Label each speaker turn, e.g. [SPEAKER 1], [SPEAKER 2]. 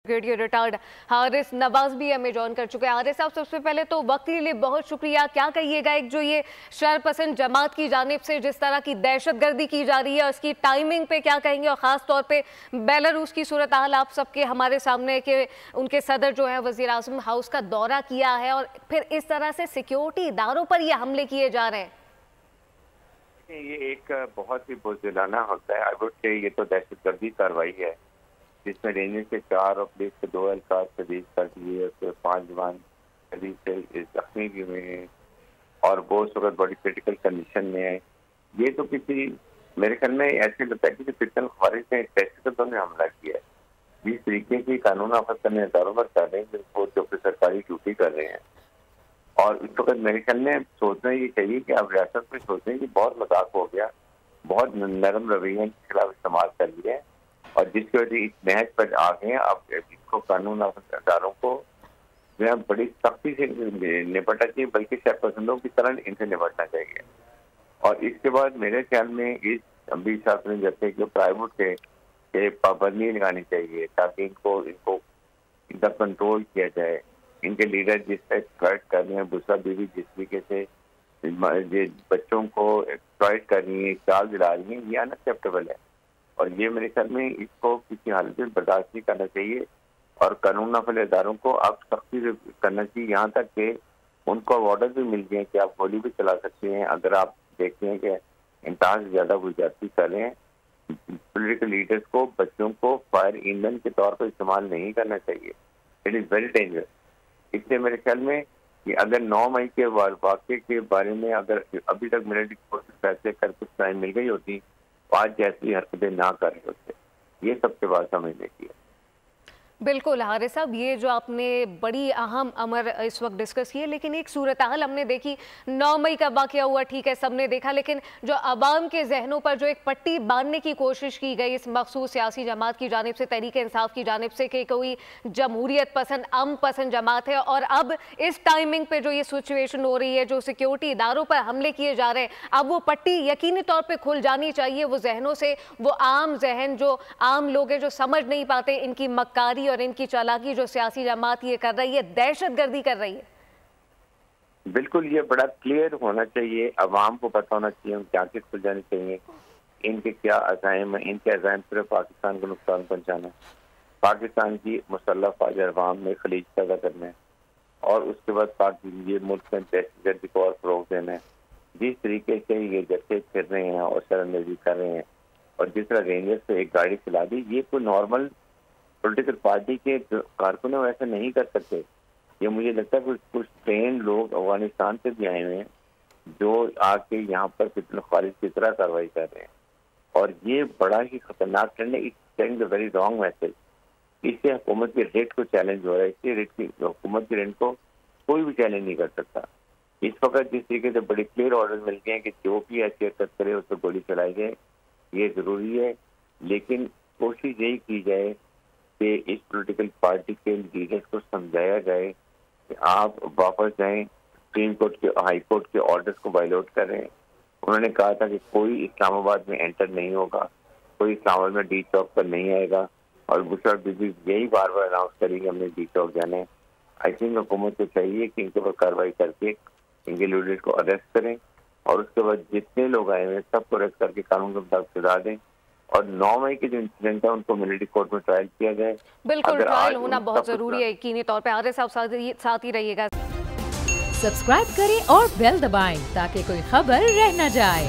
[SPEAKER 1] Brigadier retired Haris Nawaz भी हमें join कर चुके हैं। हारिस साहब, सबसे पहले तो वक्त के लिए बहुत शुक्रिया। क्या कहिएगा, एक जो ये शरपसंद जमात की जानिब से जिस तरह की दहशतगर्दी की जा रही है उसकी टाइमिंग पे क्या कहेंगे, और ख़ास तौर पे बेलारूस की सूरत हाल आप सबके हमारे सामने है कि उनके सदर जो हैं वज़ीर आज़म हाउस का दौरा किया है और फिर इस तरह से सिक्योरिटी इदारों पर ये हमले किए जा रहे हैं।
[SPEAKER 2] ये एक बहुत ही बुज़दिलाना होता है। आई वुड से ये तो दहशतगर्दी कार्रवाई है जिसमें रेंजर के 4 और पुलिस के 2 एहलकार शहीद कर दिए, उसके 5 जवान शरीर से जख्मी भी हुए हैं और वो उस वक्त बड़ी क्रिटिकल कंडीशन में है। ये तो किसी मेरे ख्याल में ऐसे लगता है कि फितन ख्वारिज ने दहशतगर्दों ने हमला किया है। जिस तरीके की कानून नाफिज करने इदारों पर कर रहे हैं वो जो सरकारी ड्यूटी कर रहे हैं, और इस वक्त मेरे ख्याल में सोचना ये चाहिए कि अब रियासत में सोचें कि बहुत मजाक हो गया, बहुत नरम रवैया के खिलाफ इस्तेमाल कर लिया है और जिसकी वजह इस नहज पर आ गए हैं। अब इसको कानून अदारों को जो है बड़ी सख्ती से निपटना चाहिए, बल्कि शरपसंदों की तरह इनसे निपटना चाहिए। और इसके बाद मेरे ख्याल में इस अभी साहब ने जैसे कि प्राइवेट के पाबंदी लगानी चाहिए ताकि इनका कंट्रोल किया जाए। इनके लीडर जिस तरह एक्सप्लॉइट कर रहे हैं, बुशरा बीवी जिस तरीके से बच्चों को एक्सप्लॉइट कर रही है, चाल दिला रही है, ये अनएक्सेप्टेबल है और ये मेरे ख्याल में इसको किसी हालत में बर्दाश्त नहीं करना चाहिए और कानून नाफिज इदारों को अब सख्ती से करना चाहिए। यहाँ तक कि उनको ऑर्डर भी मिल गए कि आप गोली भी चला सकते हैं अगर आप देखते हैं कि इंतहा से ज्यादा गुजारती कर रहे हैं। पॉलिटिकल लीडर्स को बच्चों को फायर ईंधन के तौर पर इस्तेमाल नहीं करना चाहिए। It is very dangerous. इसलिए मेरे ख्याल में कि अगर 9 मई के वाक़े के बारे में अगर अभी तक मिलिट्री कोर्ट से फैसले कर कुछ टाइम मिल गई होती तो आज जैसी हरकतें ना कर रहे होते। ये सबसे बात समझने की है।
[SPEAKER 1] बिल्कुल हारिस साहब, ये जो आपने बड़ी अहम अमर इस वक्त डिस्कस की है, लेकिन एक सूरत हाल हमने देखी। 9 मई का वाक़या हुआ, ठीक है, सबने देखा, लेकिन जो अवाम के जहनों पर जो एक पट्टी बांधने की कोशिश की गई इस मखसूस सियासी जमात की जानिब से, तहरीक इंसाफ की जानिब से, कि कोई जमहूरियत पसंद अमन पसंद जमात है, और अब इस टाइमिंग पर जो ये सिचुएशन हो रही है, जो सिक्योरिटी इदारों पर हमले किए जा रहे हैं, अब वो पट्टी यकीनी तौर पर खुल जानी चाहिए वो जहनों से। वो आम जहन जो आम लोग हैं जो समझ नहीं पाते इनकी मक्कारी और इनकी चालाकी जो सियासी जमात ये कर रही है, दहशतगर्दी कर रही है।
[SPEAKER 2] बिल्कुल, ये बड़ा क्लियर होना चाहिए, अवाम को पता होना चाहिए, उनकी आंखें खुल जानी चाहिए इनके क्या अज़ाइम है। इनके अज़ाइम सिर्फ पाकिस्तान को नुकसान पहुंचाना है, पाकिस्तान की मुसल्लह फौज अवाम में खलीज पैदा करना है और उसके बाद ये मुल्क में दहशतगर्दी को और फरोग देना है। जिस तरीके से ये जैसे फिर रहे हैं और शरारतबाजी कर रहे हैं और जिस तरह रेंजर्स से एक गाड़ी चला दी, ये कोई नॉर्मल पॉलिटिकल पार्टी के कारकुन वैसे नहीं कर सकते। ये मुझे लगता है कुछ ट्रेन लोग अफगानिस्तान से भी आए हुए हैं जो आके यहाँ पर फितन ख्वारिज की तरह कार्रवाई कर रहे हैं और ये बड़ा ही खतरनाक ट्रेंड है। It's very wrong message. इससे हुकूमत के रेट को चैलेंज हो रहा है। इससे रेट की हुकूमत के रेट को कोई भी चैलेंज नहीं कर सकता। इस वक्त जिस तरीके से बड़े क्लियर ऑर्डर मिल गए हैं कि जो भी ऐसी हरकत करे उस पर गोली चलाई जाए, ये जरूरी है, लेकिन कोशिश यही की जाए कि इस पॉलिटिकल पार्टी के लीडर्स को समझाया जाए कि आप वापस जाएं, सुप्रीम कोर्ट के हाई कोर्ट के ऑर्डर्स को वायलेट कर रहे हैं। उन्होंने कहा था कि कोई इस्लामाबाद में एंटर नहीं होगा, कोई इस्लामाबाद में डी चौक पर नहीं आएगा और बुशरा बीबी यही बार बार अनाउंस करेंगे हमने डी चौक जाना है। आई थिंक हुकूमत को चाहिए कि इनके ऊपर कार्रवाई करके इनके लीडर्स को अरेस्ट करें और उसके बाद जितने लोग आए हुए सबको अरेस्ट करके कानून के मुताबिक सजा दें और 9 मई के जो इंसिडेंट है उनको मिलिट्री कोर्ट में ट्रायल किया जाए।
[SPEAKER 1] बिल्कुल, ट्रायल होना बहुत जरूरी है यकीनी तौर पे। हारिस साहब साथ ही रहिएगा।
[SPEAKER 3] सब्सक्राइब करें और बेल दबाएं ताकि कोई खबर रह न जाए।